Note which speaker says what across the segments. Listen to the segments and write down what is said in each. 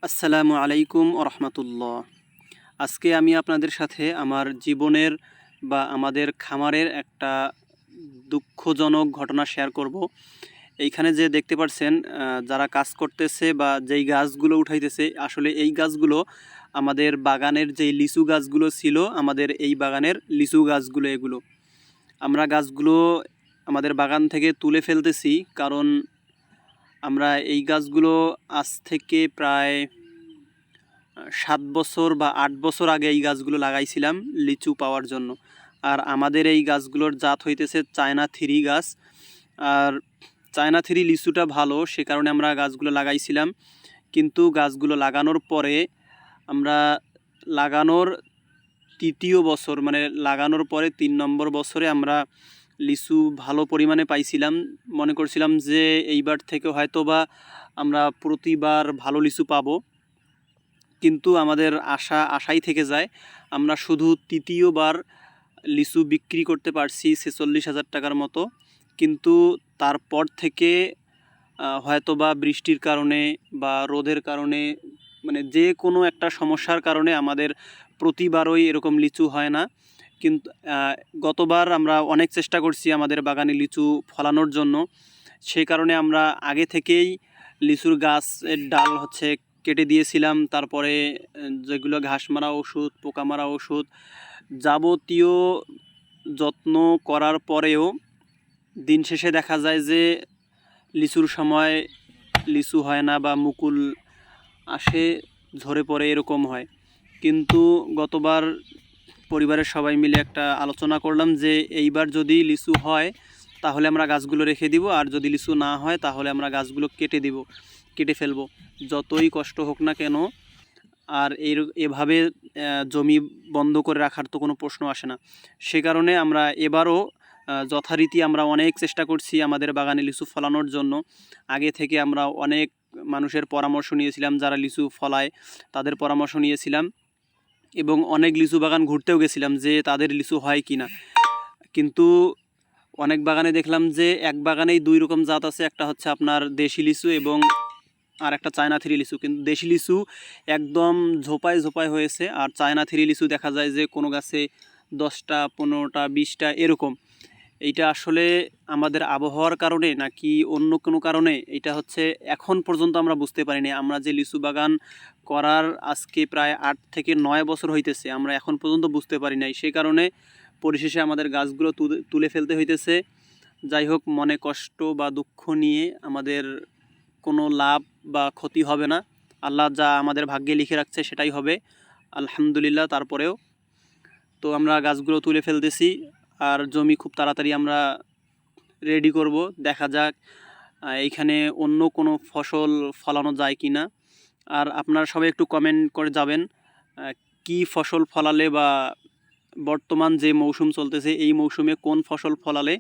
Speaker 1: আসসালামু আলাইকুম রহমতুল্লাহ। আজকে আমি আপনাদের সাথে আমার জীবনের বা আমাদের খামারের একটা দুঃখজনক ঘটনা শেয়ার করব। এইখানে যে দেখতে পাচ্ছেন যারা কাজ করতেছে বা যেই গাছগুলো উঠাইতেছে, আসলে এই গাছগুলো আমাদের বাগানের যেই লিচু গাছগুলো ছিল, আমাদের এই বাগানের লিচু গাছগুলো এগুলো আমরা গাছগুলো আমাদের বাগান থেকে তুলে ফেলতেছি। কারণ আমরা এই গাছগুলো আজ থেকে প্রায় 7 বছর বা 8 বছর আগে এই গাছগুলো লাগাইছিলাম লিচু পাওয়ার জন্য। আর আমাদের এই গাছগুলোর জাত হইতেছে চায়না থ্রি গাছ। আর চায়না থ্রি লিচুটা ভালো, সে কারণে আমরা গাছগুলো লাগাইছিলাম। কিন্তু গাছগুলো লাগানোর পরে আমরা লাগানোর তৃতীয় বছর, মানে লাগানোর পরে 3 নম্বর বছরে আমরা লিচু ভালো পরিমাণে পাইছিলাম। মনে করছিলাম যে এইবার থেকে হয়তো বা আমরা প্রতিবার ভালো লিচু পাবো, কিন্তু আমাদের আশাই থেকে যায়। আমরা শুধু তৃতীয়বার লিচু বিক্রি করতে পারছি 46,000 টাকার মতো। কিন্তু তারপর থেকে হয়তো বা বৃষ্টির কারণে বা রোদের কারণে, মানে যে কোনো একটা সমস্যার কারণে আমাদের প্রতিবারই এরকম লিচু হয় না। কিন্তু গতবার আমরা অনেক চেষ্টা করছি আমাদের বাগানে লিচু ফলানোর জন্য। সেই কারণে আমরা আগে থেকেই লিচুর গাছের ডাল কেটে দিয়েছিলাম। তারপরে যেগুলো ঘাস মারা ওষুধ, পোকা মারা ওষুধ, যাবতীয় যত্ন করার পরেও দিন শেষে দেখা যায় যে লিচুর সময় লিচু হয় না বা মুকুল আসে, ঝরে পড়ে, এরকম হয়। কিন্তু গতবার পরিবারের সবাই মিলে একটা আলোচনা করলাম যে এইবার যদি লিচু হয় তাহলে আমরা গাছগুলো রেখে দিব, আর যদি লিচু না হয় তাহলে আমরা গাছগুলো কেটে ফেলবো, যতই কষ্ট হোক না কেন। আর এভাবে জমি বন্ধ করে রাখার তো কোনো প্রশ্ন আসে না। সে কারণে আমরা এবারও যথারীতি আমরা অনেক চেষ্টা করছি আমাদের বাগানে লিচু ফলানোর জন্য। আগে থেকে আমরা অনেক মানুষের পরামর্শ নিয়েছিলাম, যারা লিচু ফলায় তাদের পরামর্শ নিয়েছিলাম, এবং অনেক লিচু বাগান ঘুরতেও গেছিলাম যে তাদের লিচু হয় কি না। কিন্তু অনেক বাগানে দেখলাম যে এক বাগানেই 2 রকম জাত আছে, একটা হচ্ছে আপনার দেশি লিচু এবং আর একটা চায়না থ্রি লিচু। কিন্তু দেশি লিচু একদম ঝোপায় ঝোপায় হয়েছে, আর চায়না থ্রি লিচু দেখা যায় যে কোনো গাছে 10টা, 15টা, 20টা এরকম। এইটা আসলে আমাদের আবহাওয়ার কারণে নাকি অন্য কোনো কারণে, এটা এখন পর্যন্ত আমরা বুঝতে পারিনি। আমরা যে লিচু বাগান করার আজকে প্রায় 8 থেকে 9 বছর হইতেছে, আমরা এখন পর্যন্ত বুঝতে পারি নাই। সেই কারণে পরিশেষে আমাদের গাছগুলো তুলে ফেলতে হইতেছে। যাই হোক, মনে কষ্ট বা দুঃখ নিয়ে আমাদের কোনো লাভ বা ক্ষতি হবে না। আল্লাহ যা আমাদের ভাগ্যে লিখে রাখছে সেটাই হবে, আলহামদুলিল্লাহ। তারপরেও তো আমরা গাছগুলো তুলে ফেলতেছি, আর জমি খুব তাড়াতাড়ি আমরা রেডি করব। দেখা যাক এইখানে অন্য কোনো ফসল ফলানো যায় কি না। আর আপনারা সবাই একটু কমেন্ট করে যাবেন কি ফসল ফলালে বা বর্তমান যে মৌসুম চলতেছে এই মৌসুমে কোন ফসল ফলালে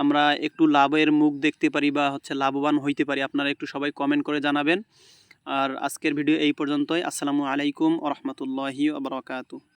Speaker 1: আমরা একটু লাভের মুখ দেখতে পারি বা লাভবান হইতে পারি। আপনারা একটু সবাই কমেন্ট করে জানাবেন। আর আজকের ভিডিও এই পর্যন্তই। আসসালামু আলাইকুম ওয়া রাহমাতুল্লাহি ওয়া বারাকাতুহু।